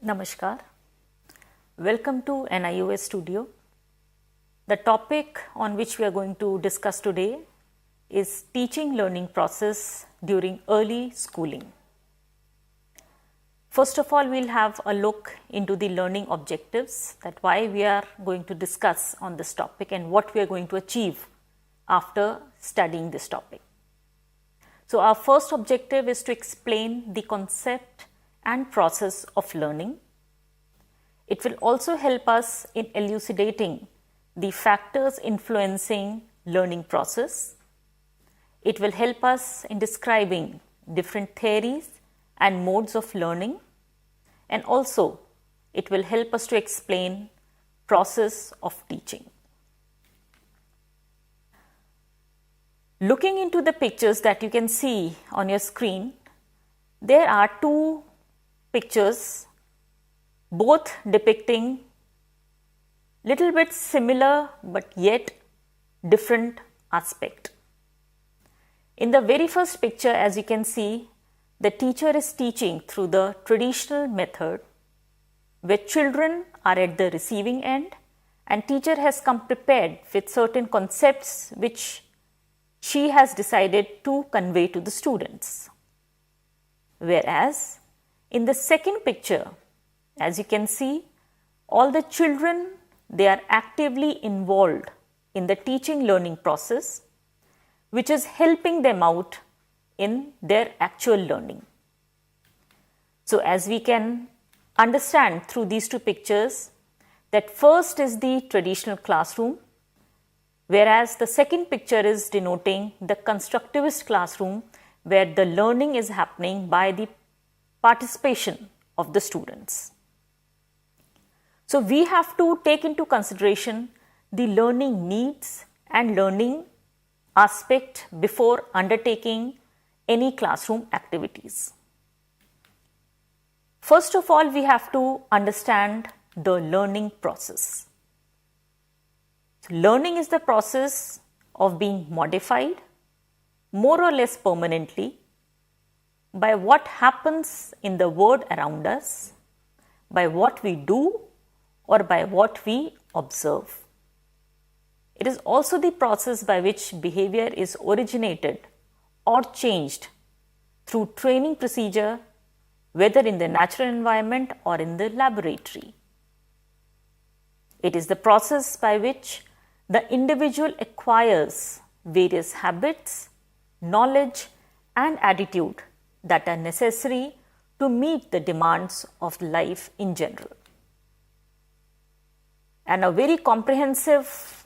Namaskar. Welcome to NIOS Studio. The topic on which we are going to discuss today is teaching learning process during early schooling. First of all, we'll have a look into the learning objectives, that why we are going to discuss on this topic and what we are going to achieve after studying this topic. So our first objective is to explain the concept and process of learning. It will also help us in elucidating the factors influencing learning process. It will help us in describing different theories and modes of learning, and also it will help us to explain process of teaching. Looking into the pictures that you can see on your screen, there are two pictures, both depicting little bit similar but yet different aspect. In the very first picture, as you can see, the teacher is teaching through the traditional method where children are at the receiving end and teacher has come prepared with certain concepts which she has decided to convey to the students. Whereas in the second picture, as you can see, all the children, they are actively involved in the teaching learning process, which is helping them out in their actual learning. So as we can understand through these two pictures, that first is the traditional classroom, whereas the second picture is denoting the constructivist classroom where the learning is happening by the participation of the students. So we have to take into consideration the learning needs and learning aspect before undertaking any classroom activities. First of all, we have to understand the learning process. Learning is the process of being modified more or less permanently by what happens in the world around us, by what we do or by what we observe. It is also the process by which behavior is originated or changed through training procedure, whether in the natural environment or in the laboratory. It is the process by which the individual acquires various habits, knowledge and attitude that are necessary to meet the demands of life in general. And a very comprehensive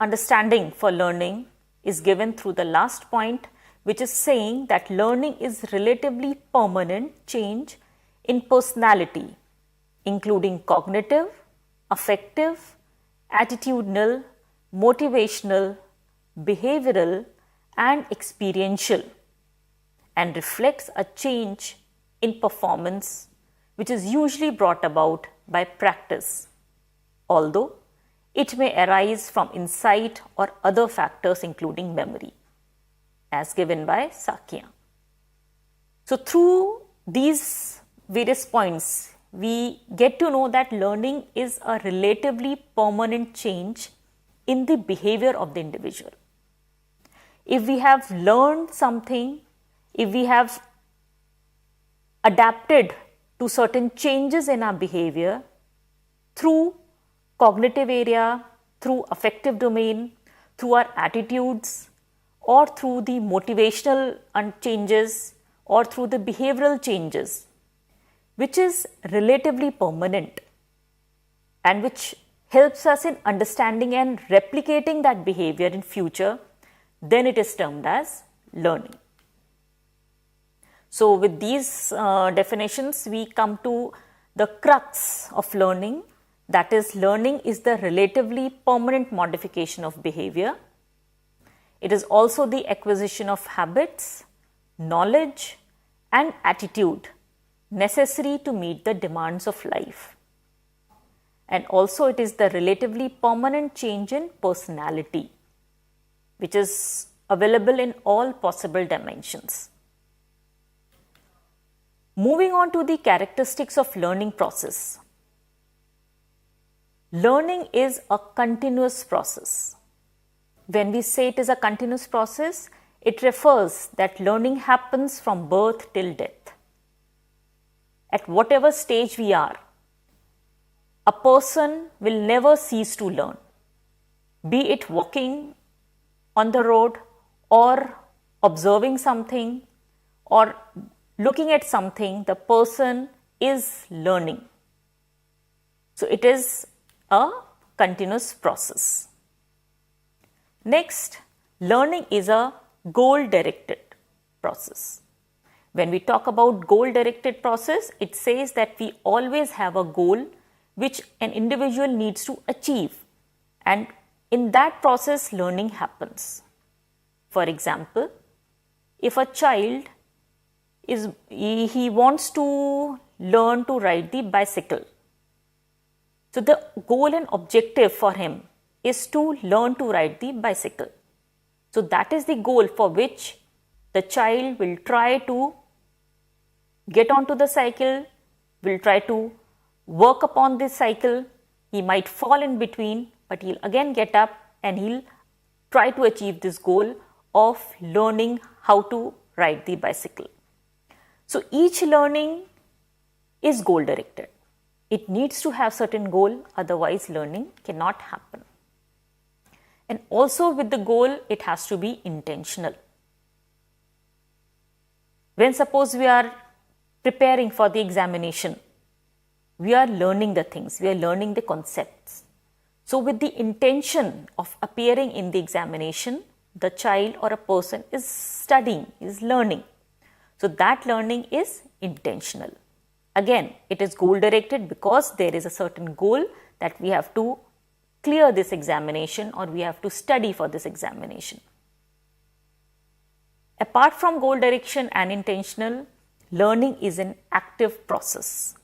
understanding for learning is given through the last point, which is saying that learning is relatively permanent change in personality, including cognitive, affective, attitudinal, motivational, behavioral and experiential, and reflects a change in performance which is usually brought about by practice, although it may arise from insight or other factors including memory, as given by Sakya. So through these various points, we get to know that learning is a relatively permanent change in the behavior of the individual. If we have learned something, if we have adapted to certain changes in our behavior through cognitive area, through affective domain, through our attitudes, or through the motivational changes, or through the behavioral changes, which is relatively permanent and which helps us in understanding and replicating that behavior in future, then it is termed as learning. So with these definitions, we come to the crux of learning, that is, learning is the relatively permanent modification of behavior. It is also the acquisition of habits, knowledge and attitude necessary to meet the demands of life. And also it is the relatively permanent change in personality, which is available in all possible dimensions. Moving on to the characteristics of learning process. Learning is a continuous process. When we say it is a continuous process, it refers that learning happens from birth till death. At whatever stage we are, a person will never cease to learn. Be it walking on the road or observing something or looking at something, the person is learning. So it is a continuous process. Next, learning is a goal-directed process. When we talk about goal-directed process, it says that we always have a goal which an individual needs to achieve, and in that process learning happens. For example, if a child he wants to learn to ride the bicycle, so the goal and objective for him is to learn to ride the bicycle. So that is the goal for which the child will try to get onto the cycle, will try to work upon this cycle. He might fall in between, but he'll again get up and he'll try to achieve this goal of learning how to ride the bicycle. So each learning is goal directed. It needs to have certain goal, otherwise learning cannot happen. And also with the goal, it has to be intentional. When suppose we are preparing for the examination, we are learning the things, we are learning the concepts. So with the intention of appearing in the examination, the child or a person is studying, is learning. So that learning is intentional. Again, it is goal directed because there is a certain goal that we have to clear this examination or we have to study for this examination. Apart from goal direction and intentional, learning is an active process.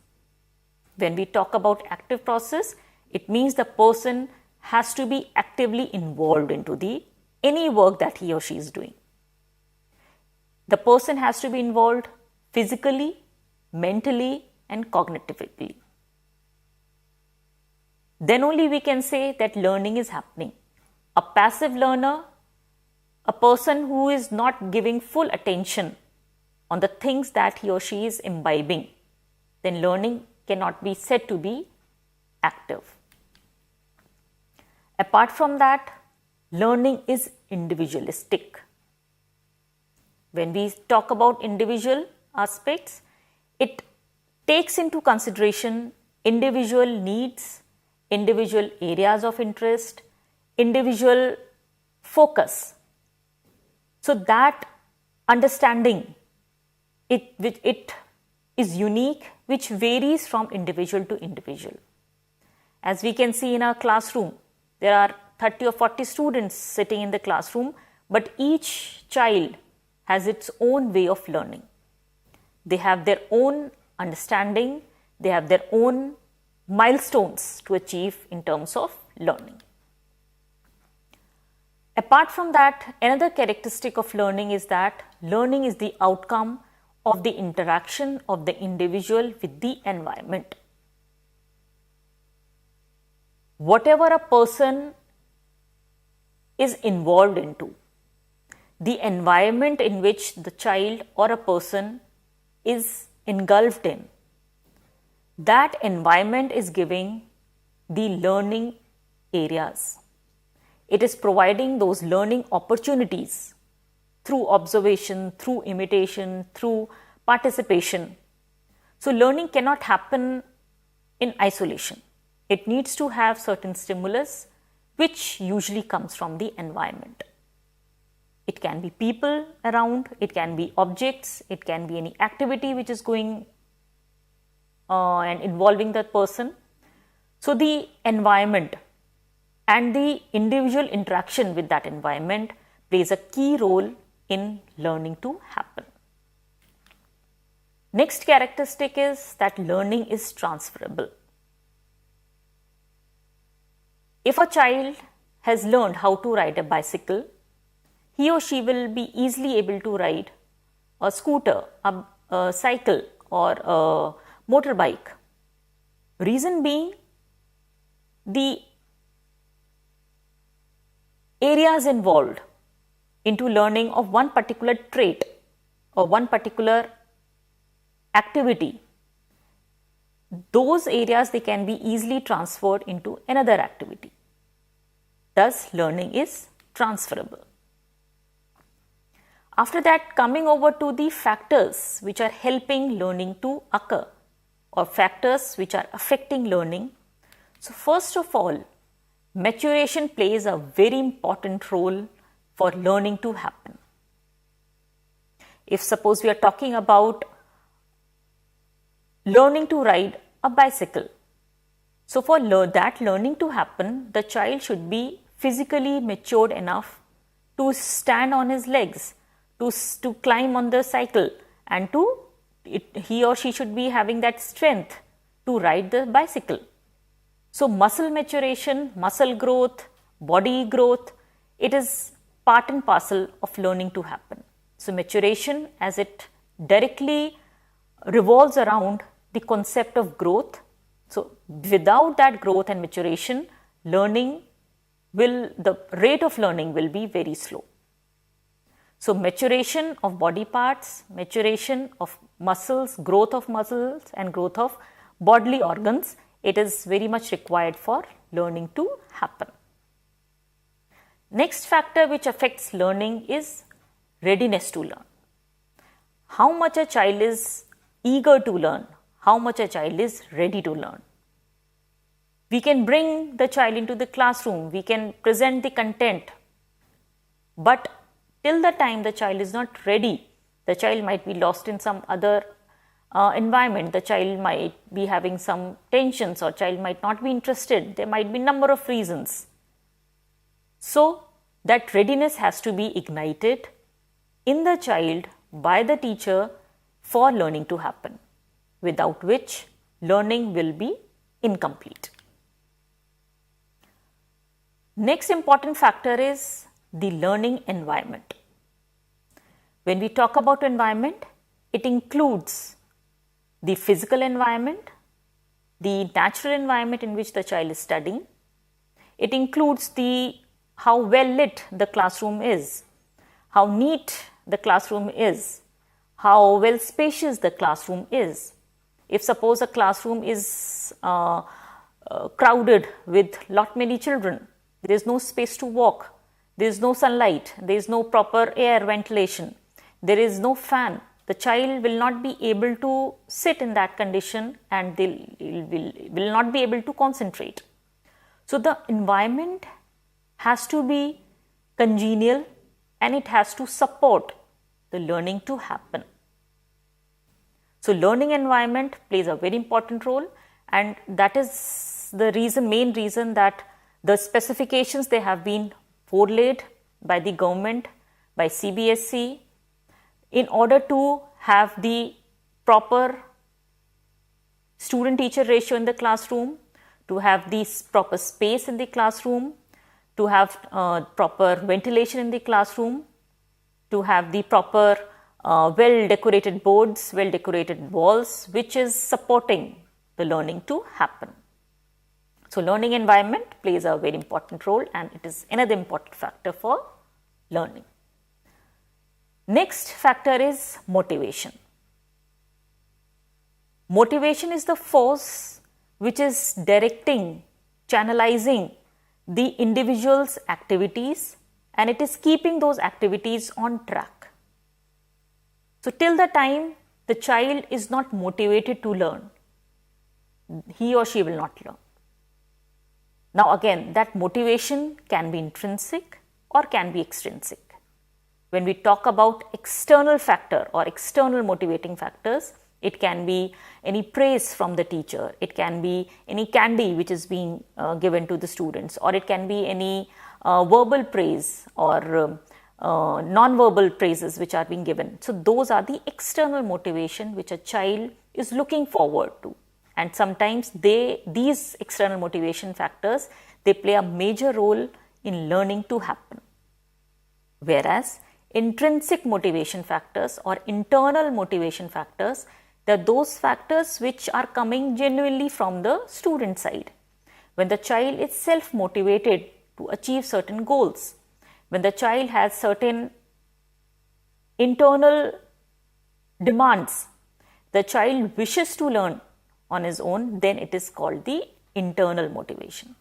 When we talk about active process, it means the person has to be actively involved into any work that he or she is doing. The person has to be involved physically, mentally and cognitively. Then only we can say that learning is happening. A passive learner, a person who is not giving full attention on the things that he or she is imbibing, then learning cannot be said to be active. Apart from that, learning is individualistic. When we talk about individual aspects, it takes into consideration individual needs, individual areas of interest, individual focus. So that understanding, it is unique, which varies from individual to individual. As we can see in our classroom, there are 30 or 40 students sitting in the classroom, but each child has its own way of learning. They have their own understanding, they have their own milestones to achieve in terms of learning. Apart from that, another characteristic of learning is that learning is the outcome of the interaction of the individual with the environment. Whatever a person is involved into, the environment in which the child or a person is engulfed in, that environment is giving the learning areas. It is providing those learning opportunities through observation, through imitation, through participation. So learning cannot happen in isolation. It needs to have certain stimulus which usually comes from the environment. It can be people around, it can be objects, it can be any activity which is going and involving that person. So the environment and the individual interaction with that environment plays a key role in learning to happen. Next characteristic is that learning is transferable. If a child has learned how to ride a bicycle, he or she will be easily able to ride a scooter, a cycle or a motorbike. Reason being, the areas involved into learning of one particular trait or one particular activity, those areas they can be easily transferred into another activity. Thus, learning is transferable. After that, coming over to the factors which are helping learning to occur or factors which are affecting learning. So, first of all, maturation plays a very important role for learning to happen. If suppose we are talking about learning to ride a bicycle, so for that learning to happen, the child should be physically matured enough to stand on his legs, to climb on the cycle, and he or she should be having that strength to ride the bicycle. So, muscle maturation, muscle growth, body growth, it is part and parcel of learning to happen. So, maturation, as it directly revolves around the concept of growth. So, without that growth and maturation, the rate of learning will be very slow. So, maturation of body parts, maturation of muscles, growth of muscles and growth of bodily organs, it is very much required for learning to happen. Next factor which affects learning is readiness to learn. How much a child is eager to learn, how much a child is ready to learn. We can bring the child into the classroom, we can present the content, but till the time the child is not ready, the child might be lost in some other environment, the child might be having some tensions, or child might not be interested, there might be number of reasons. So, that readiness has to be ignited in the child by the teacher for learning to happen, without which learning will be incomplete. Next important factor is the learning environment. When we talk about environment, it includes the physical environment, the natural environment in which the child is studying. It includes how well lit the classroom is, how neat the classroom is, how well spacious the classroom is. If suppose a classroom is crowded with lot many children, there is no space to walk, there is no sunlight, there is no proper air ventilation, there is no fan, the child will not be able to sit in that condition and they will not be able to concentrate. So, the environment has to be congenial and it has to support the learning to happen. So, learning environment plays a very important role, and that is the main reason that the specifications they have been forelaid by the government, by CBSE, in order to have the proper student-teacher ratio in the classroom, to have the proper space in the classroom, to have proper ventilation in the classroom, to have the proper well-decorated boards, well-decorated walls, which is supporting the learning to happen. So, learning environment plays a very important role, and it is another important factor for learning. Next factor is motivation. Motivation is the force which is directing, channelizing the individual's activities, and it is keeping those activities on track. So, till the time the child is not motivated to learn, he or she will not learn. Now, again, that motivation can be intrinsic or can be extrinsic. When we talk about external factor or external motivating factors, it can be any praise from the teacher, it can be any candy which is being given to the students, or it can be any verbal praise or non-verbal praises which are being given. So, those are the external motivation which a child is looking forward to. And sometimes these external motivation factors, they play a major role in learning to happen. Whereas, intrinsic motivation factors or internal motivation factors, There are those factors which are coming genuinely from the student side. When the child is self-motivated to achieve certain goals, when the child has certain internal demands, the child wishes to learn on his own, then it is called the internal motivation.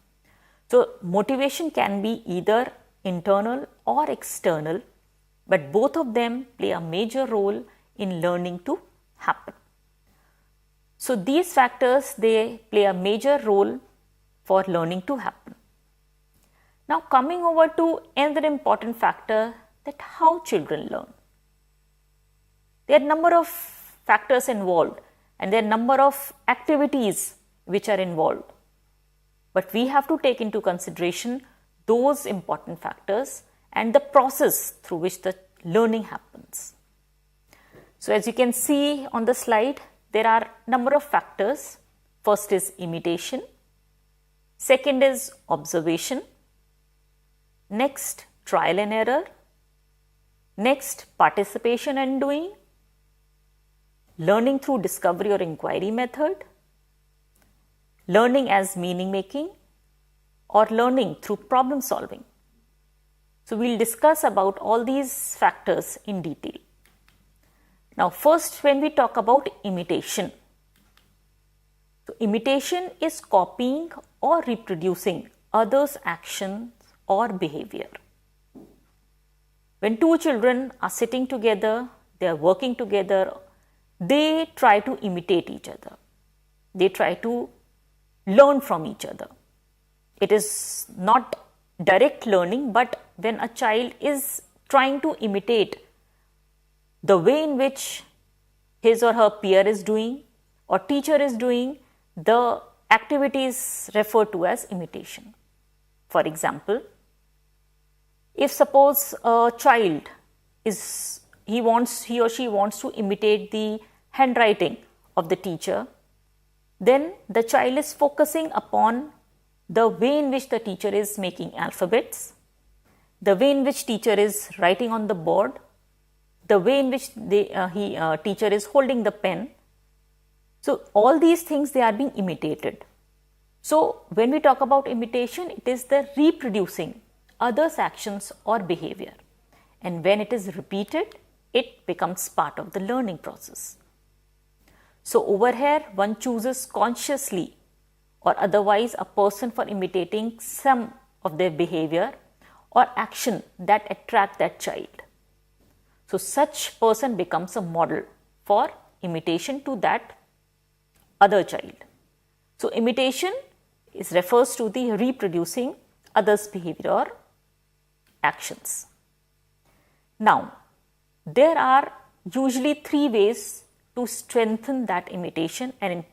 So, motivation can be either internal or external, but both of them play a major role in learning to happen. So, these factors, they play a major role for learning to happen. Now, coming over to another important factor, that how children learn. There are a number of factors involved and there are a number of activities which are involved. But we have to take into consideration those important factors and the process through which the learning happens. So, as you can see on the slide, there are a number of factors. First is imitation, second is observation, next trial and error, next participation and doing, learning through discovery or inquiry method, learning as meaning making, or learning through problem solving. So, we will discuss about all these factors in detail. Now, first when we talk about imitation. So, imitation is copying or reproducing others' actions or behavior. When two children are sitting together, they are working together, they try to imitate each other. They try to learn from each other. It is not direct learning, but when a child is trying to imitate the way in which his or her peer is doing or teacher is doing, the activity is referred to as imitation. For example, if suppose a child is, he or she wants to imitate the handwriting of the teacher, then the child is focusing upon the way in which the teacher is making alphabets, the way in which teacher is writing on the board, the way in which teacher is holding the pen. So, all these things, they are being imitated. So, when we talk about imitation, it is the reproducing others' actions or behavior, and when it is repeated, it becomes part of the learning process. So, over here one chooses consciously or otherwise a person for imitating some of their behavior or action that attract that child. So, such person becomes a model for imitation to that other child. So, imitation refers to the reproducing others' behavior or actions. Now, there are usually three ways to strengthen that imitation and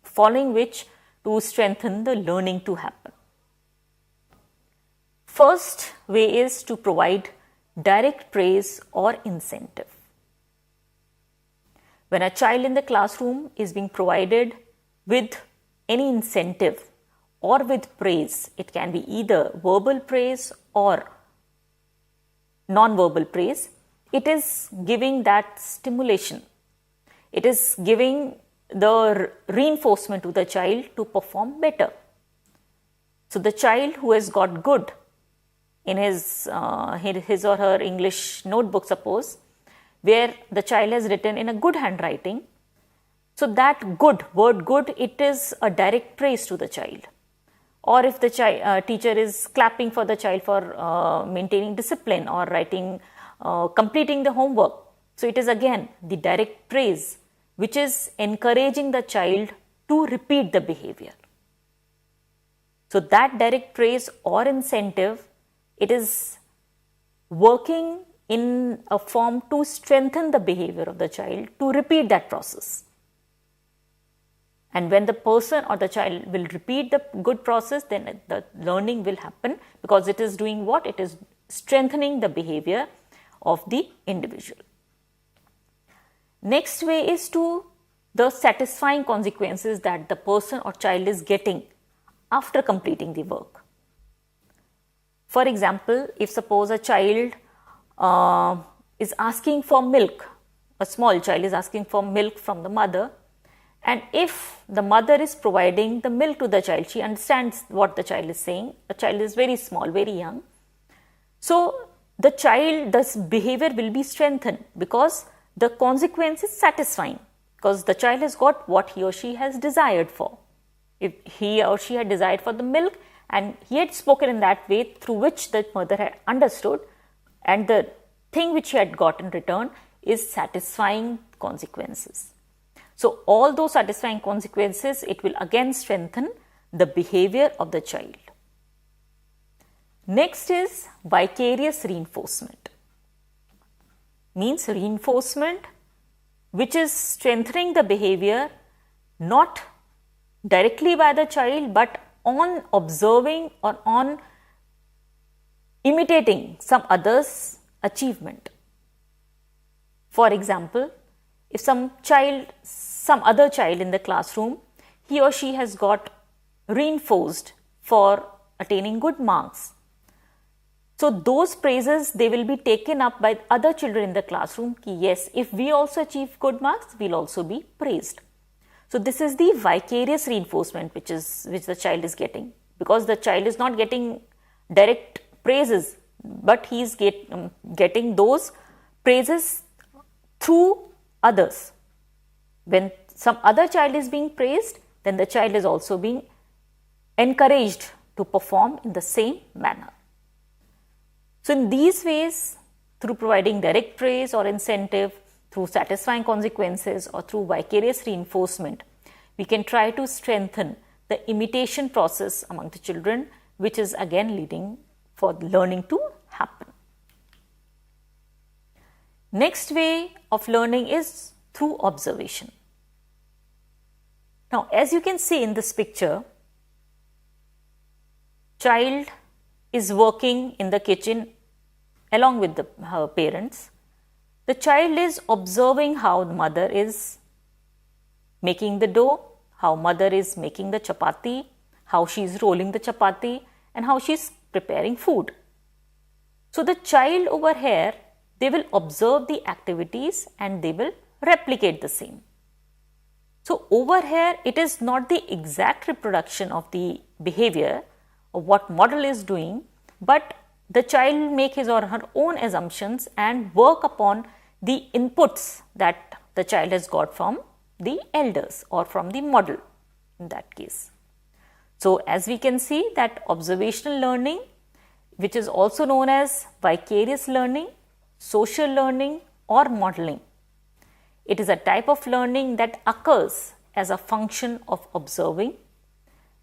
following which to strengthen the learning to happen. First way is to provide direct praise or incentive. When a child in the classroom is being provided with any incentive or with praise, it can be either verbal praise or non-verbal praise, it is giving that stimulation. It is giving the reinforcement to the child to perform better. So, the child who has got good in his or her English notebook, suppose, where the child has written in a good handwriting, so that good, word good, it is a direct praise to the child. Or if the teacher is clapping for the child for maintaining discipline or writing, completing the homework, so it is again the direct praise which is encouraging the child to repeat the behavior. So, that direct praise or incentive, it is working in a form to strengthen the behavior of the child to repeat that process. And when the person or the child will repeat the good process, then the learning will happen, because it is doing what? It is strengthening the behavior of the individual. Next way is to the satisfying consequences that the person or child is getting after completing the work. For example, if suppose a child is asking for milk, a small child is asking for milk from the mother, and if the mother is providing the milk to the child, she understands what the child is saying. The child is very small, very young. So the child's behavior will be strengthened because the consequence is satisfying, because the child has got what he or she has desired for. If he or she had desired for the milk and he had spoken in that way through which the mother had understood, and the thing which he had got in return is satisfying consequences. So all those satisfying consequences, it will again strengthen the behavior of the child. Next is vicarious reinforcement. Means reinforcement which is strengthening the behavior not directly by the child but on observing or on imitating some other's achievement. For example, if some other child in the classroom, he or she has got reinforced for attaining good marks. So those praises, they will be taken up by other children in the classroom. Yes, if we also achieve good marks, we'll also be praised. So this is the vicarious reinforcement which the child is getting, because the child is not getting direct praises, but he is getting those praises through others. When some other child is being praised, then the child is also being encouraged to perform in the same manner. So in these ways, through providing direct praise or incentive, through satisfying consequences, or through vicarious reinforcement, we can try to strengthen the imitation process among the children, which is again leading for learning to happen. Next way of learning is through observation. Now, as you can see in this picture, child is working in the kitchen along with her parents. The child is observing how the mother is making the dough, how mother is making the chapati, how she is rolling the chapati, and how she is preparing food. So the child over here, they will observe the activities and they will replicate the same. So over here, it is not the exact reproduction of the behavior of what model is doing, but the child will make his or her own assumptions and work upon the inputs that the child has got from the elders or from the model in that case. So as we can see that observational learning, which is also known as vicarious learning, social learning, or modeling, it is a type of learning that occurs as a function of observing,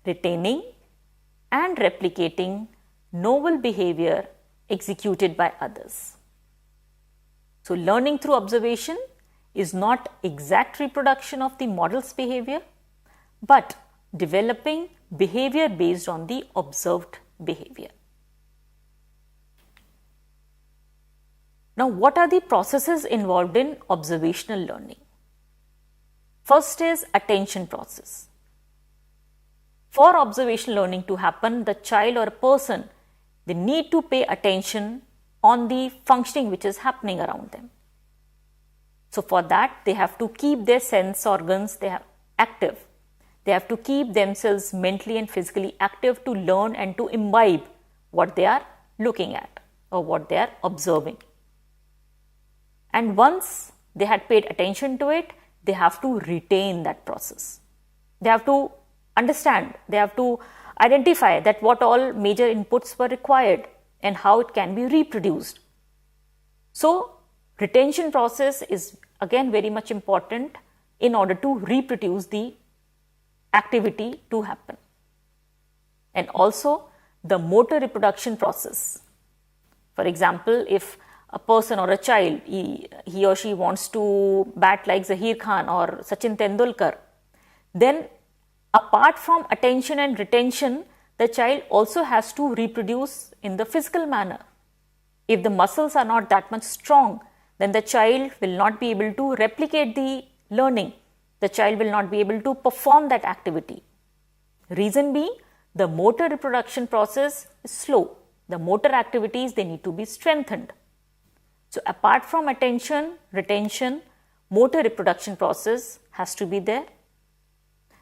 retaining, and replicating novel behavior executed by others. So learning through observation is not exact reproduction of the model's behavior, but developing behavior based on the observed behavior. Now, what are the processes involved in observational learning? First is attention process. For observational learning to happen, the child or a person, they need to pay attention on the functioning which is happening around them. So for that, they have to keep their sense organs active. They have to keep themselves mentally and physically active to learn and to imbibe what they are looking at or what they are observing. And once they had paid attention to it, they have to retain that process. They have to understand, they have to identify that what all major inputs were required and how it can be reproduced. So retention process is again very much important in order to reproduce the activity to happen. And also the motor reproduction process. For example, if a person or a child, he or she wants to bat like Zaheer Khan or Sachin Tendulkar, then apart from attention and retention, the child also has to reproduce in the physical manner. If the muscles are not that much strong, then the child will not be able to replicate the learning. The child will not be able to perform that activity. Reason being, the motor reproduction process is slow. The motor activities, they need to be strengthened. So apart from attention, retention, motor reproduction process has to be there.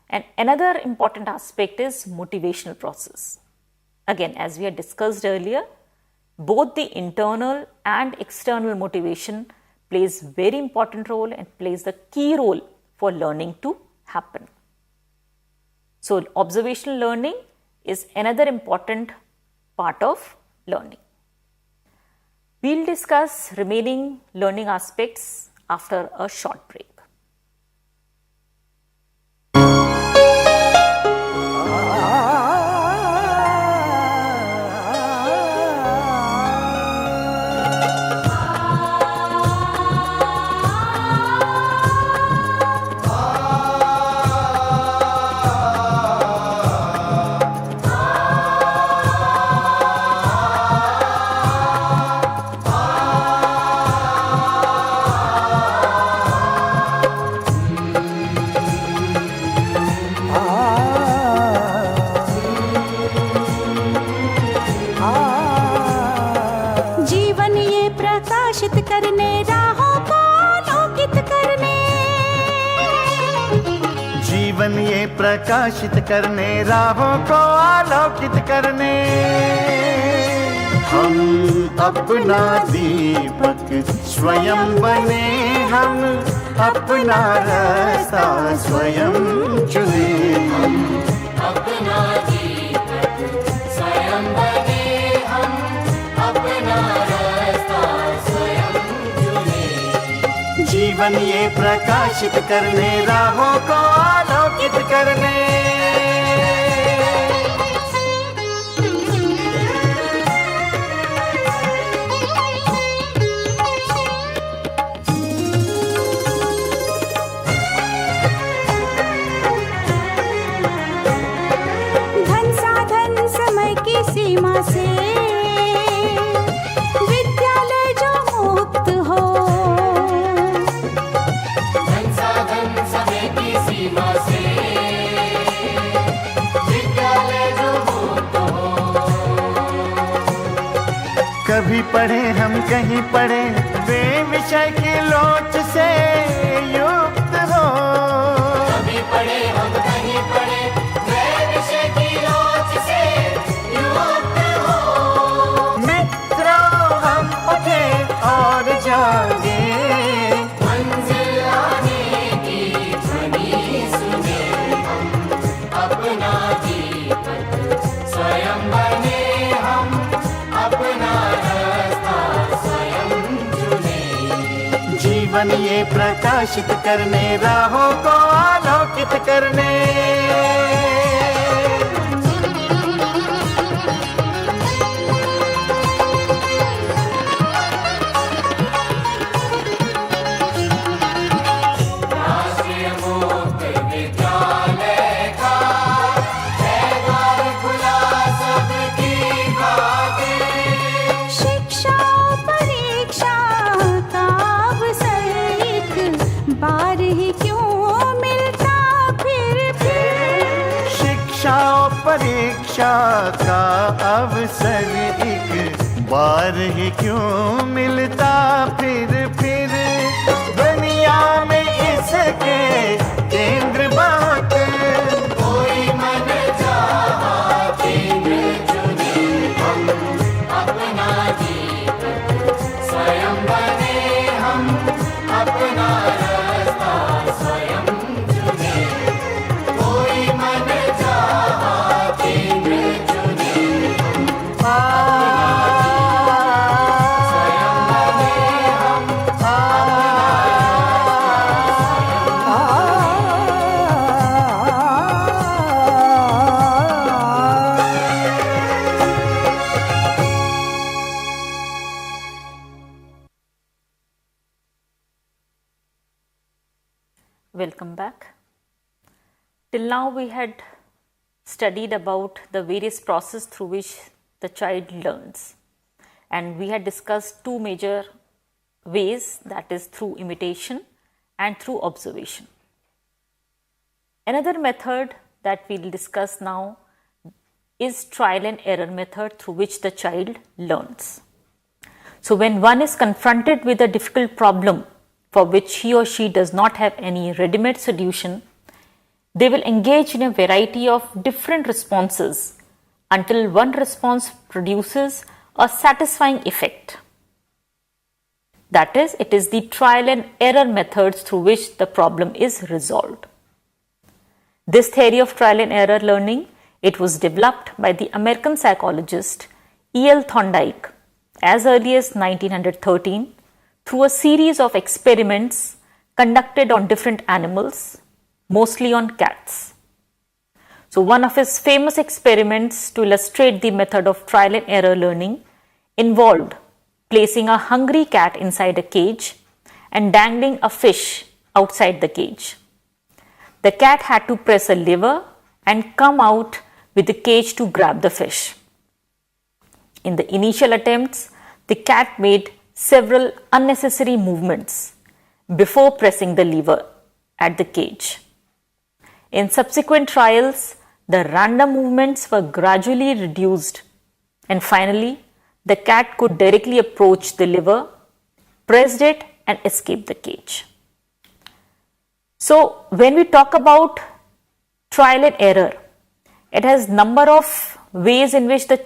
And another important aspect is motivational process. Again, as we had discussed earlier, both the internal and external motivation plays very important role and plays the key role for learning to happen. So, observational learning is another important part of learning. We will discuss remaining learning aspects after a short break. जीवन ये प्रकाशित करने राहों को आलोकित करने हम अपना दीपक स्वयं बने, हम अपना रास्ता स्वयं चुने, हम अपना दीपक स्वयं बने, हम अपना रास्ता स्वयं चुने। जीवन ये प्रकाशित करने राहों को आलोकित करने धन साधन समय की सीमा से विद्यालय जो मुक्त हो, धन साधन समय की सीमा से विद्यालय जो मुक्त हो। कभी पढ़े हम कहीं पढ़े वे विषय की लोच से युक्त हो, कभी पढ़े हम कहीं पढ़े वे विषय की लोच से युक्त हो। मित्रों हम उठे और जागे, मंजिल आने की ध्वनि सुने, हम अपना दीपक स्वयं बने, हम अपना रास्ता स्वयं चुने। जीवन ये प्रकाशित करने राहों को आलोकित करने राष्ट्रीय मुक्त विद्यालय का है द्वार खुला सबकी खातिर। शिक्षा परीक्षा का अवसर एक बार ही क्यों मिलता फिर शिक्षा और परीक्षा का अवसर एक बार ही क्यों मिलता फिर दुनिया में इसके केंद्र बात कोई मन चाहा केंद्र चुने, हम अपना दीपक स्वयं बने, हम अपना रास्ता स्वयं चुने। कोई मन चाहा केंद्र चुने, स्वयं बने, हम Welcome back. Till now we had studied about the various process through which the child learns, and we had discussed two major ways, that is through imitation and through observation. Another method that we will discuss now is trial and error method through which the child learns. So when one is confronted with a difficult problem for which he or she does not have any ready-made solution, they will engage in a variety of different responses until one response produces a satisfying effect. That is, it is the trial and error methods through which the problem is resolved. This theory of trial and error learning, it was developed by the American psychologist E.L. Thorndike as early as 1913 through a series of experiments conducted on different animals, mostly on cats. So one of his famous experiments to illustrate the method of trial and error learning involved placing a hungry cat inside a cage and dangling a fish outside the cage. The cat had to press a lever and come out with the cage to grab the fish. In the initial attempts, the cat made several unnecessary movements before pressing the lever at the cage. In subsequent trials, the random movements were gradually reduced, and finally, the cat could directly approach the lever, pressed it, and escape the cage. So, when we talk about trial and error, it has number of ways in which the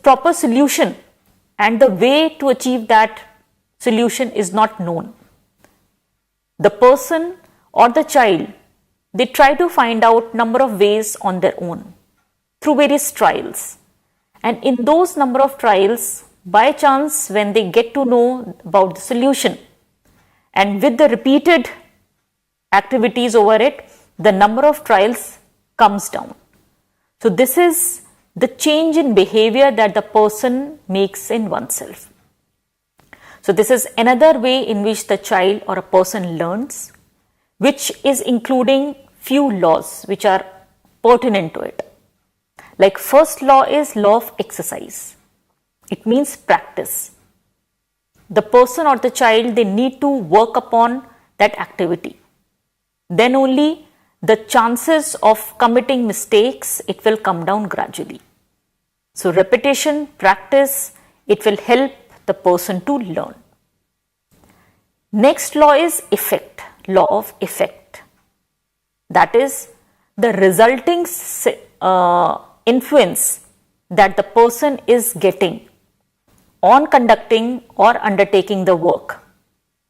proper solution and the way to achieve that solution is not known. The person or the child, they try to find out number of ways on their own through various trials. And in those number of trials, by chance, when they get to know about the solution, and with the repeated activities over it, the number of trials comes down. So this is the change in behavior that the person makes in oneself. So this is another way in which the child or a person learns, which is including few laws which are pertinent to it. Like first law is law of exercise. It means practice. The person or the child, they need to work upon that activity. Then only the chances of committing mistakes, it will come down gradually. So repetition, practice, it will help the person to learn. Next law is effect, law of effect. That is the resulting influence that the person is getting on conducting or undertaking the work.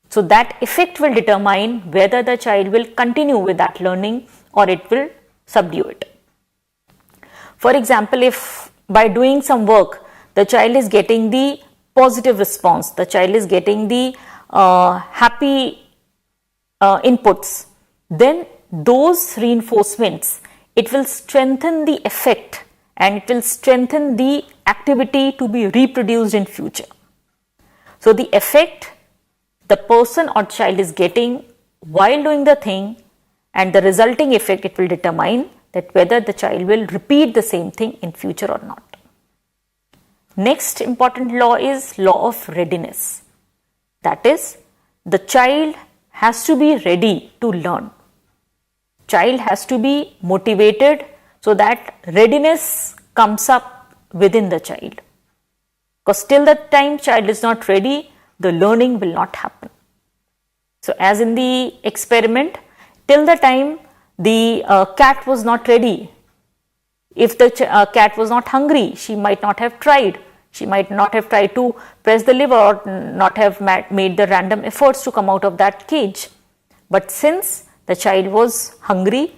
So that effect will determine whether the child will continue with that learning or it will subdue it. For example, if by doing some work, the child is getting the positive response, the child is getting the happy inputs, then those reinforcements, it will strengthen the effect and it will strengthen the activity to be reproduced in future. So the effect the person or child is getting while doing the thing and the resulting effect, it will determine that whether the child will repeat the same thing in future or not. Next important law is law of readiness. That is, the child has to be ready to learn. Child has to be motivated so that readiness comes up within the child. Because till the time child is not ready, the learning will not happen. So as in the experiment, till the time the cat was not ready, if the cat was not hungry, she might not have tried. She might not have tried to press the lever or not have made the random efforts to come out of that cage. But since the child was hungry,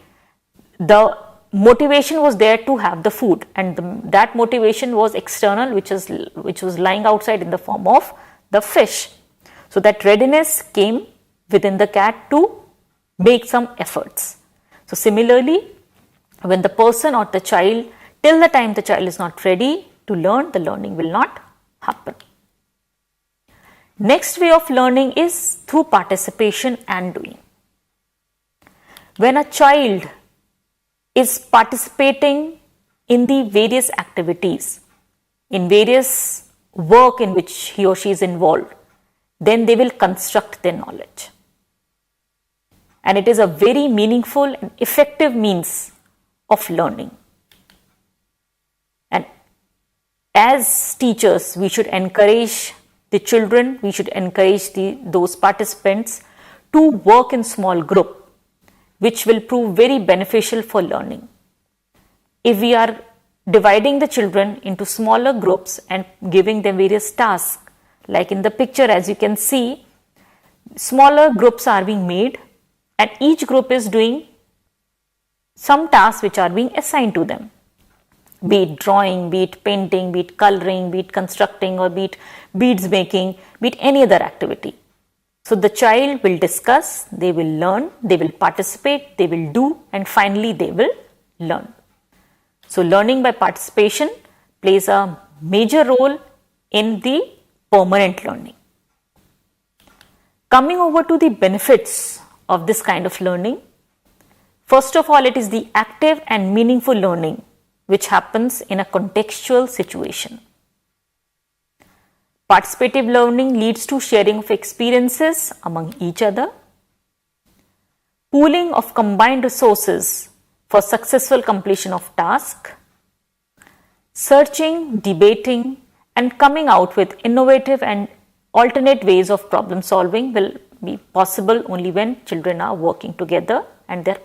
the motivation was there to have the food, and that motivation was external, which was lying outside in the form of the fish. So that readiness came within the cat to make some efforts. So similarly, when the person or the child, till the time the child is not ready to learn, the learning will not happen. Next way of learning is through participation and doing. When a child is participating in the various activities, in various work in which he or she is involved, then they will construct their knowledge. And it is a very meaningful and effective means of learning. And as teachers, we should encourage the children, we should encourage those participants to work in small group, which will prove very beneficial for learning. If we are dividing the children into smaller groups and giving them various tasks, like in the picture as you can see, smaller groups are being made and each group is doing some tasks which are being assigned to them. Be it drawing, be it painting, be it coloring, be it constructing, or be it beads making, be it any other activity. So the child will discuss, they will learn, they will participate, they will do, and finally they will learn. So learning by participation plays a major role in the permanent learning. Coming over to the benefits of this kind of learning, first of all, it is the active and meaningful learning which happens in a contextual situation. Participative learning leads to sharing of experiences among each other, pooling of combined resources for successful completion of tasks, searching, debating, and coming out with innovative and alternate ways of problem solving will be possible only when children are working together and they're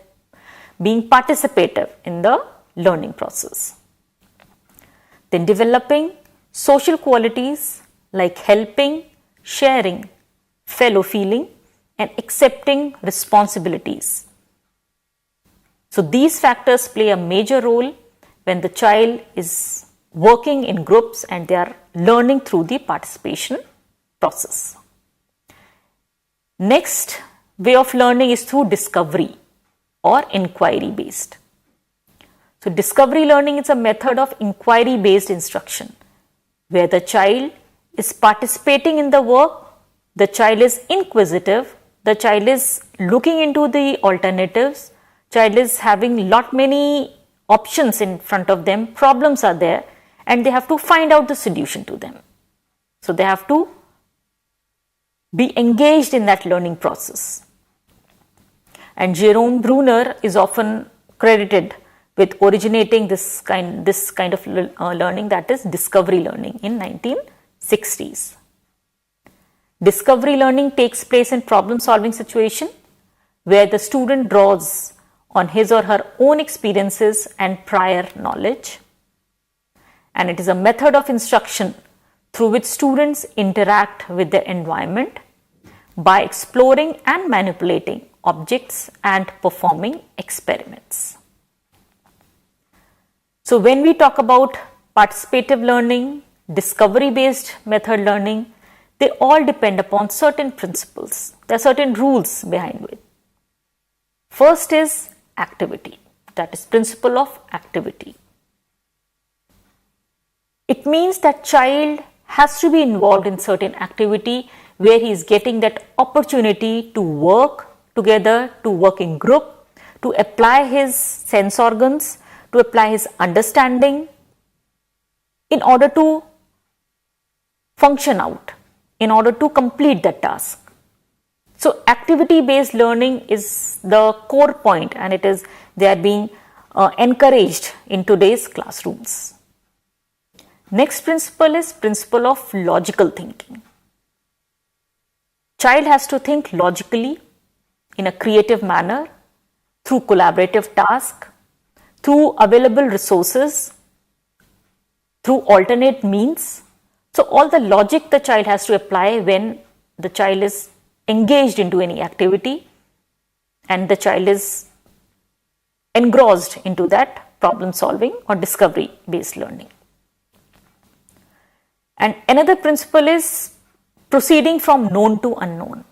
being participative in the learning process. Then developing social qualities like helping, sharing, fellow feeling, and accepting responsibilities. So these factors play a major role when the child is working in groups and they are learning through the participation process. Next way of learning is through discovery or inquiry based. So discovery learning is a method of inquiry based instruction where the child is participating in the work, the child is inquisitive, the child is looking into the alternatives, child is having many options in front of them, problems are there, and they have to find out the solution to them. So they have to be engaged in that learning process. And Jerome Bruner is often credited with originating this kind of learning, that is discovery learning, in 1960s. Discovery learning takes place in problem solving situation where the student draws on his or her own experiences and prior knowledge. And it is a method of instruction through which students interact with their environment by exploring and manipulating objects and performing experiments. So when we talk about participative learning, discovery-based method learning, they all depend upon certain principles. There are certain rules behind it. First is activity, that is principle of activity. It means that child has to be involved in certain activity where he is getting that opportunity to work together, to work in group, to apply his sense organs, to apply his understanding in order to function out, in order to complete the task. So activity based learning is the core point, and they are being encouraged in today's classrooms. Next principle is principle of logical thinking. Child has to think logically in a creative manner through collaborative task, through available resources, through alternate means. So all the logic the child has to apply when the child is engaged into any activity and the child is engrossed into that problem solving or discovery based learning. And another principle is proceeding from known to unknown.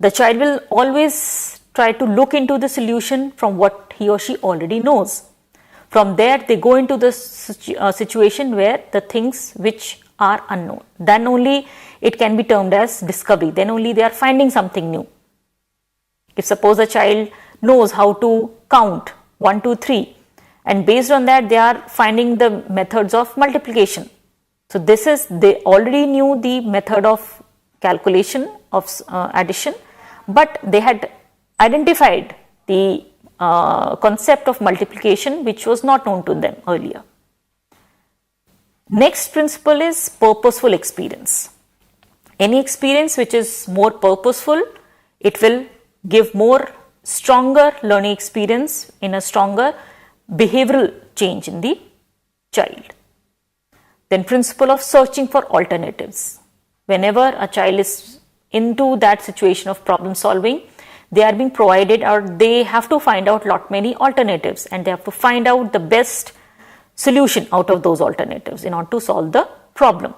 The child will always try to look into the solution from what he or she already knows. From there, they go into the situation where the things which are unknown. Then only it can be termed as discovery. Then only they are finding something new. If suppose a child knows how to count 1, 2, 3, and based on that they are finding the methods of multiplication. So they already knew the method of calculation of addition, but they had identified the concept of multiplication which was not known to them earlier. Next principle is purposeful experience. Any experience which is more purposeful, it will give more stronger learning experience in a stronger behavioral change in the child. Then principle of searching for alternatives. Whenever a child is into that situation of problem solving, they are being provided, or they have to find out lot many alternatives, and they have to find out the best solution out of those alternatives in order to solve the problem.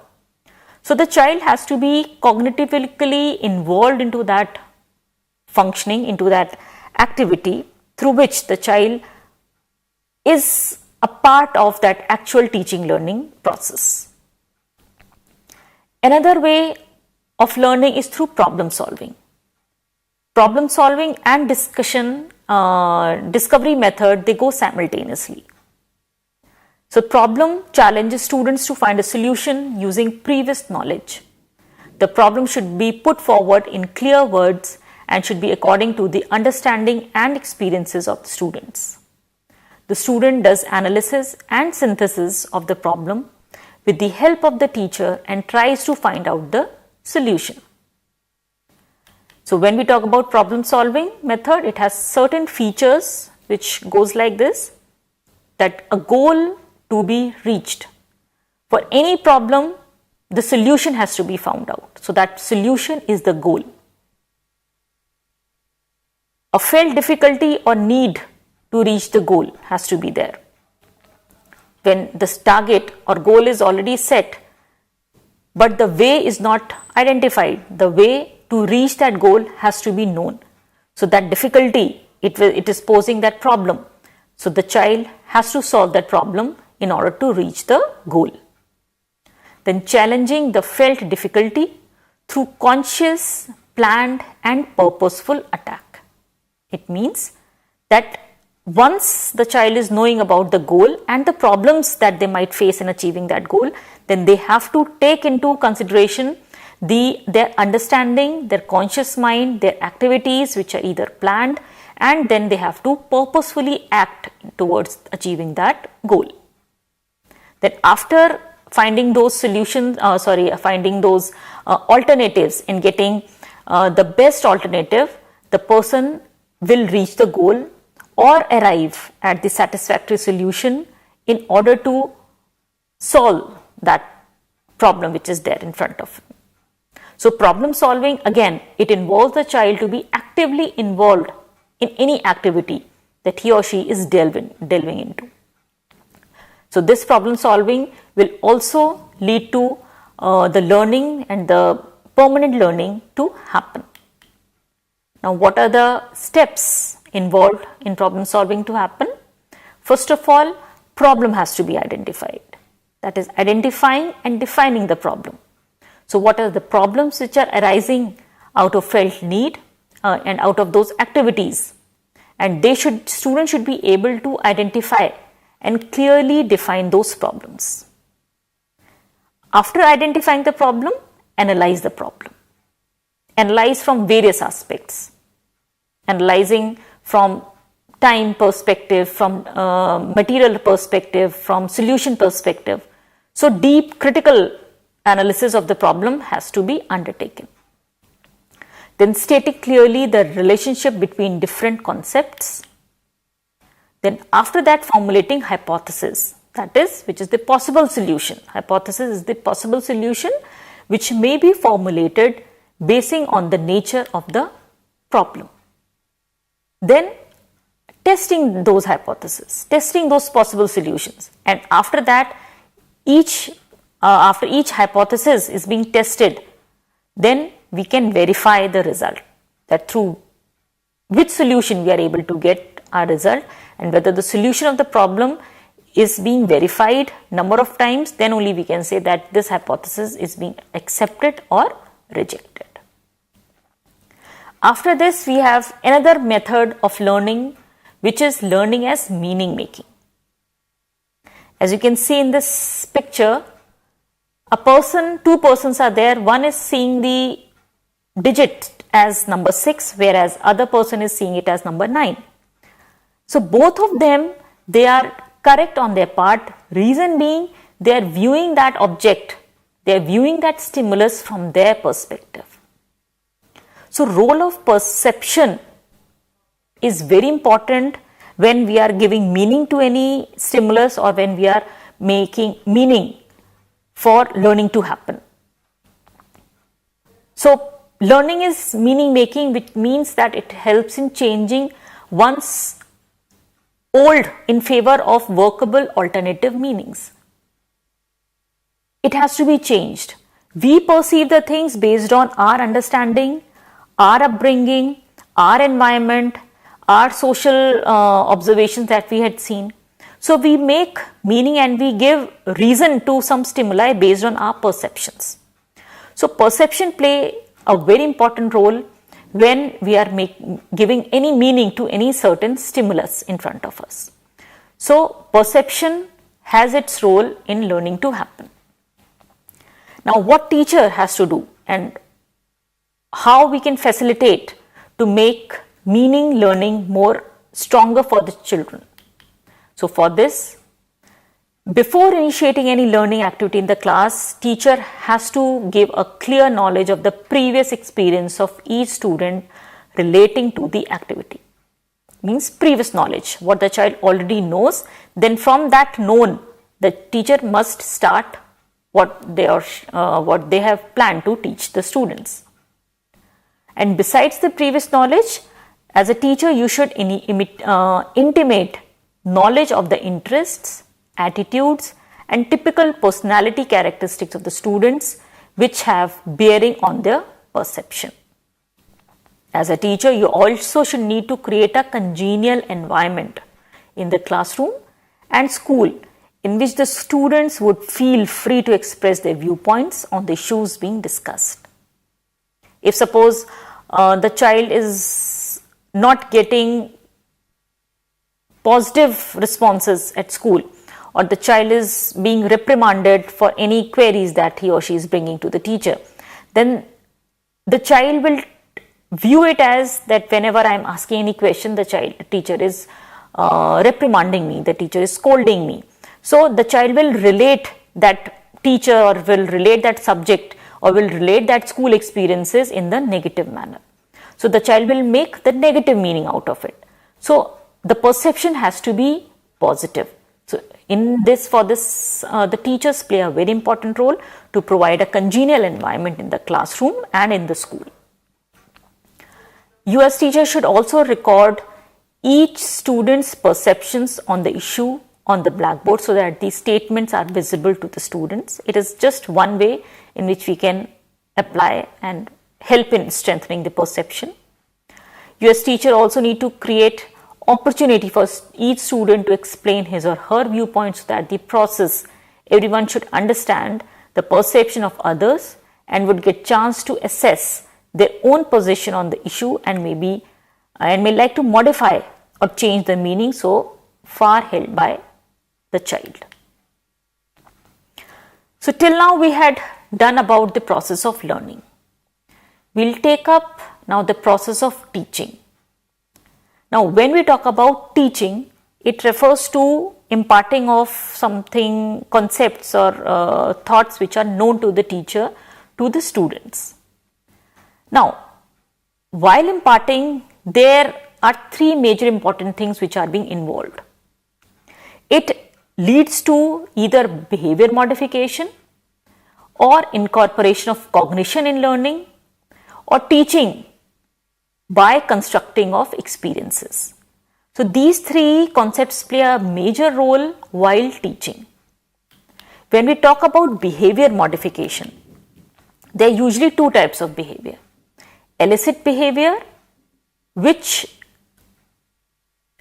So the child has to be cognitively involved into that functioning, into that activity, through which the child is a part of that actual teaching learning process. Another way of learning is through problem solving. Problem solving and discussion, discovery method, they go simultaneously. So problem challenges students to find a solution using previous knowledge. The problem should be put forward in clear words and should be according to the understanding and experiences of the students. The student does analysis and synthesis of the problem with the help of the teacher and tries to find out the solution. So when we talk about problem solving method, it has certain features which goes like this, that a goal to be reached. For any problem, the solution has to be found out. So that solution is the goal. A felt difficulty or need to reach the goal has to be there. When this target or goal is already set, but the way is not identified, the way to reach that goal has to be known. So that difficulty, it is posing that problem. So the child has to solve that problem in order to reach the goal. Then challenging the felt difficulty through conscious, planned and purposeful attack. It means that once the child is knowing about the goal and the problems that they might face in achieving that goal, then they have to take into consideration their understanding, their conscious mind, their activities which are either planned, and then they have to purposefully act towards achieving that goal. Then after finding those solutions, finding those alternatives in getting the best alternative, the person will reach the goal or arrive at the satisfactory solution in order to solve that problem which is there in front of him. So problem solving, again, it involves the child to be actively involved in any activity that he or she is delving into. So this problem solving will also lead to the learning and the permanent learning to happen. Now, what are the steps involved in problem solving to happen? First of all, problem has to be identified. That is, identifying and defining the problem. So what are the problems which are arising out of felt need and out of those activities? And students should be able to identify and clearly define those problems. After identifying the problem, analyze the problem. Analyze from various aspects. Analyzing from time perspective, from material perspective, from solution perspective. So deep critical analysis of the problem has to be undertaken. Then stating clearly the relationship between different concepts. Then after that, formulating hypothesis, that is, which is the possible solution. Hypothesis is the possible solution which may be formulated basing on the nature of the problem. Then testing those hypotheses, testing those possible solutions, and after that, after each hypothesis is being tested, then we can verify the result, that through which solution we are able to get our result, and whether the solution of the problem is being verified number of times, then only we can say that this hypothesis is being accepted or rejected. After this, we have another method of learning, which is learning as meaning making. As you can see in this picture, two persons are there. One is seeing the digit as number 6, whereas other person is seeing it as number 9. So both of them, they are correct on their part. Reason being, they are viewing that object, They are viewing that stimulus from their perspective. So role of perception is very important when we are giving meaning to any stimulus or when we are making meaning for learning to happen. So learning is meaning making, which means that it helps in changing one's old in favor of workable alternative meanings. It has to be changed. We perceive the things based on our understanding, our upbringing, our environment, our social observations that we had seen. So we make meaning and we give reason to some stimuli based on our perceptions. So perception play a very important role when we are giving any meaning to any certain stimulus in front of us. So perception has its role in learning to happen. Now what teacher has to do and how we can facilitate to make meaning learning more stronger for the children. So for this, before initiating any learning activity in the class, teacher has to give a clear knowledge of the previous experience of each student relating to the activity. Means previous knowledge, what the child already knows. Then from that known, the teacher must start what they have planned to teach the students. And besides the previous knowledge, as a teacher, you should intimate knowledge of the interests, attitudes, and typical personality characteristics of the students which have bearing on their perception. As a teacher, you also should need to create a congenial environment in the classroom and school in which the students would feel free to express their viewpoints on the issues being discussed. If suppose the child is not getting positive responses at school, or the child is being reprimanded for any queries that he or she is bringing to the teacher, then the child will view it as that whenever I am asking any question, the teacher is reprimanding me, the teacher is scolding me. So the child will relate that teacher or will relate that subject or will relate that school experiences in the negative manner. So the child will make the negative meaning out of it. So the perception has to be positive. So the teachers play a very important role to provide a congenial environment in the classroom and in the school. You as teacher should also record each student's perceptions on the issue on the blackboard so that these statements are visible to the students. It is just one way in which we can apply and help in strengthening the perception. You as teacher also need to create opportunity for each student to explain his or her viewpoints so that the process, everyone should understand the perception of others and would get chance to assess their own position on the issue and may like to modify or change the meaning so far held by the child. So till now we had done about the process of learning. We'll take up now the process of teaching. Now when we talk about teaching, it refers to imparting of something, concepts or thoughts which are known to the teacher to the students. Now, while imparting, there are three major important things which are being involved. It leads to either behavior modification or incorporation of cognition in learning or teaching by constructing of experiences. So these three concepts play a major role while teaching. When we talk about behavior modification, there are usually two types of behavior. Elicit behavior, which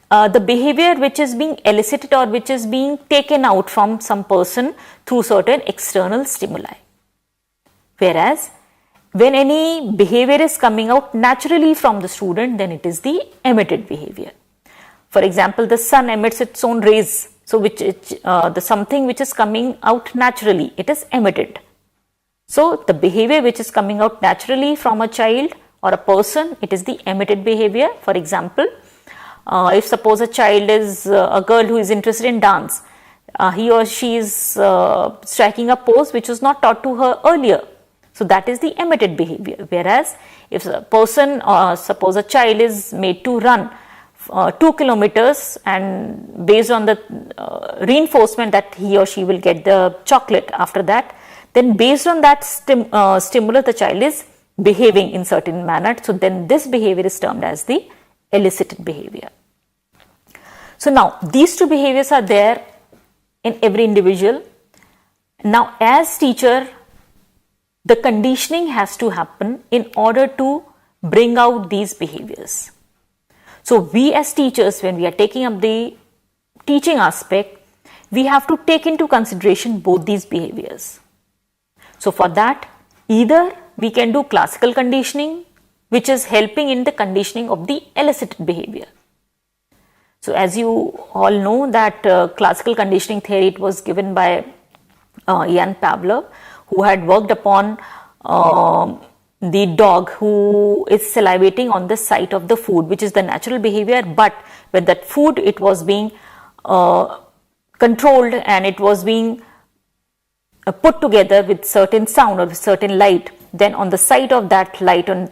the behavior which is being elicited or which is being taken out from some person through certain external stimuli. Whereas when any behavior is coming out naturally from the student, then it is the emitted behavior. For example, the sun emits its own rays, so the something which is coming out naturally, it is emitted. So the behavior which is coming out naturally from a child or a person, it is the emitted behavior. For example, if suppose a child is a girl who is interested in dance, he or she is striking a pose which was not taught to her earlier. So that is the emitted behavior. Whereas if a person, suppose a child is made to run 2 kilometers, and based on the reinforcement that he or she will get the chocolate after that, then based on that stimulus, the child is behaving in certain manner. So then this behavior is termed as the elicited behavior. So now these two behaviors are there in every individual. Now as teacher, the conditioning has to happen in order to bring out these behaviors. So we as teachers, when we are taking up the teaching aspect, we have to take into consideration both these behaviors. So for that, either we can do classical conditioning, which is helping in the conditioning of the elicited behavior. So as you all know that classical conditioning theory, it was given by Jan Pavlov, who had worked upon the dog who is salivating on the site of the food, which is the natural behavior, but when that food, it was being controlled and it was being put together with certain sound or with certain light, then on the site of that light on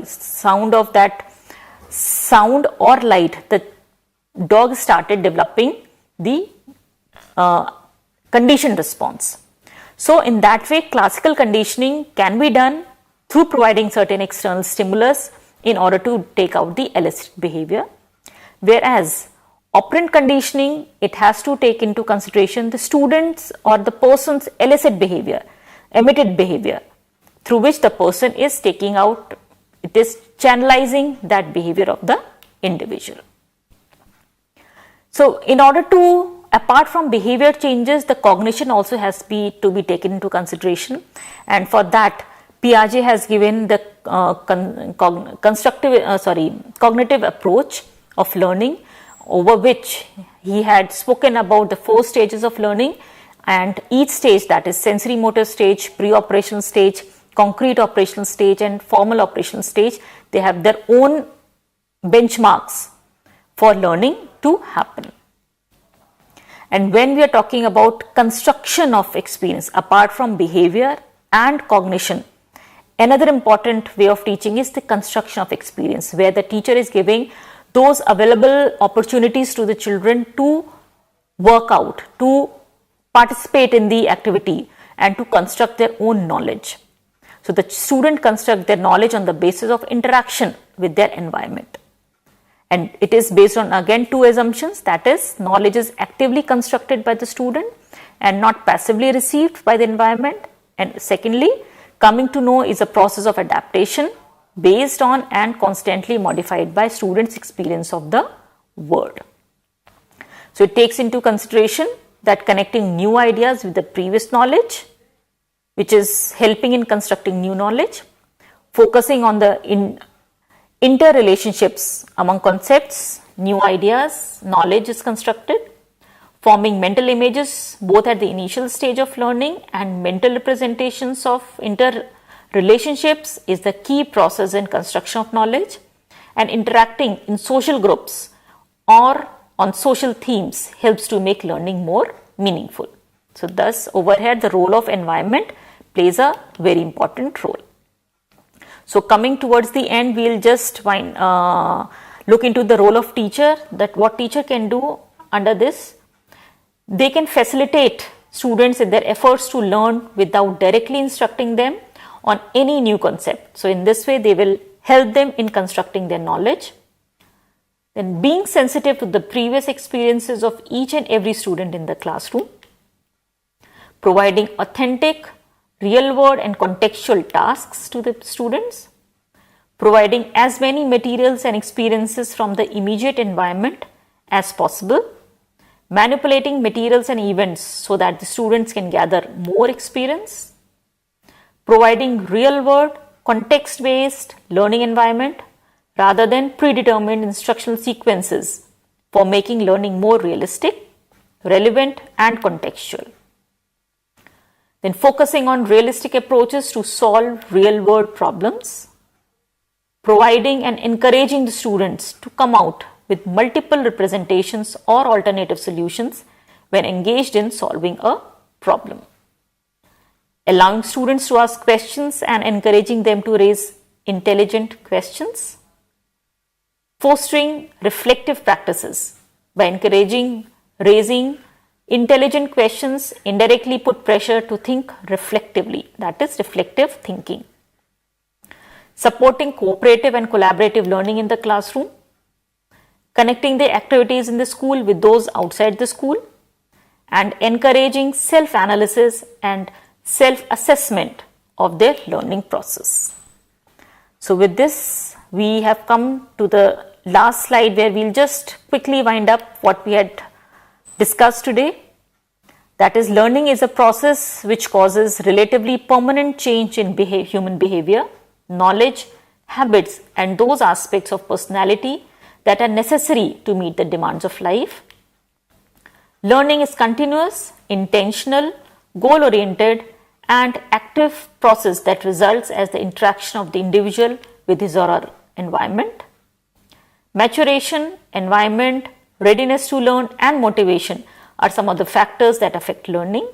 sound of that sound or light, the dog started developing the conditioned response. So in that way, classical conditioning can be done through providing certain external stimulus in order to take out the elicited behavior. Whereas operant conditioning, it has to take into consideration the student's or the person's elicit behavior, emitted behavior, through which the person is taking out, it is channelizing that behavior of the individual. So in order to, apart from behavior changes, the cognition also has to be taken into consideration, and for that Piaget has given the cognitive approach of learning, over which he had spoken about the 4 stages of learning, and each stage, that is sensory motor stage, pre-operational stage, concrete operational stage and formal operational stage, they have their own benchmarks for learning to happen. And when we are talking about construction of experience, apart from behavior and cognition, another important way of teaching is the construction of experience, where the teacher is giving those available opportunities to the children to work out, to participate in the activity and to construct their own knowledge. So the student construct their knowledge on the basis of interaction with their environment. And it is based on, again, 2 assumptions, that is, knowledge is actively constructed by the student and not passively received by the environment. And secondly, coming to know is a process of adaptation based on and constantly modified by students' experience of the world. So it takes into consideration that connecting new ideas with the previous knowledge, which is helping in constructing new knowledge, focusing on the interrelationships among concepts, new ideas, knowledge is constructed, forming mental images both at the initial stage of learning and mental representations of interrelationships is the key process in construction of knowledge, and interacting in social groups or on social themes helps to make learning more meaningful. So thus over here the role of environment plays a very important role. So coming towards the end, we will just look into the role of teacher, that what teacher can do under this. They can facilitate students in their efforts to learn without directly instructing them on any new concept. So in this way, they will help them in constructing their knowledge. Then being sensitive to the previous experiences of each and every student in the classroom, providing authentic, real-world and contextual tasks to the students, providing as many materials and experiences from the immediate environment as possible, manipulating materials and events so that the students can gather more experience, providing real-world, context-based learning environment rather than predetermined instructional sequences for making learning more realistic, relevant and contextual. Then focusing on realistic approaches to solve real-world problems, providing and encouraging the students to come out with multiple representations or alternative solutions when engaged in solving a problem. Allowing students to ask questions and encouraging them to raise intelligent questions. Fostering reflective practices by encouraging raising intelligent questions indirectly put pressure to think reflectively, that is reflective thinking. Supporting cooperative and collaborative learning in the classroom. Connecting the activities in the school with those outside the school, and encouraging self-analysis and self-assessment of their learning process. So with this, we have come to the last slide where we'll just quickly wind up what we had discussed today. That is, learning is a process which causes relatively permanent change in human behavior, knowledge, habits, and those aspects of personality that are necessary to meet the demands of life. Learning is continuous, intentional, goal-oriented, and active process that results as the interaction of the individual with his or her environment. Maturation, environment, readiness to learn, and motivation are some of the factors that affect learning.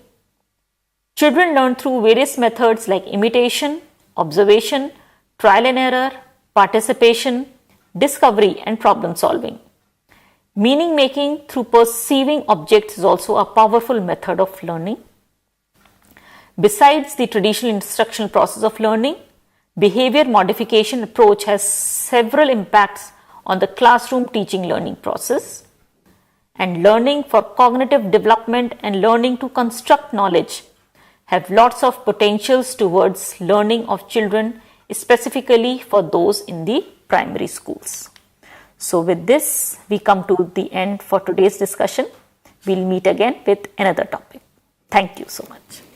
Children learn through various methods like imitation, observation, trial and error, participation, discovery, and problem solving. Meaning making through perceiving objects is also a powerful method of learning. Besides the traditional instructional process of learning, behavior modification approach has several impacts on the classroom teaching learning process. And learning for cognitive development and learning to construct knowledge have lots of potentials towards learning of children, specifically for those in the primary schools. So with this, we come to the end for today's discussion. We'll meet again with another topic. Thank you so much.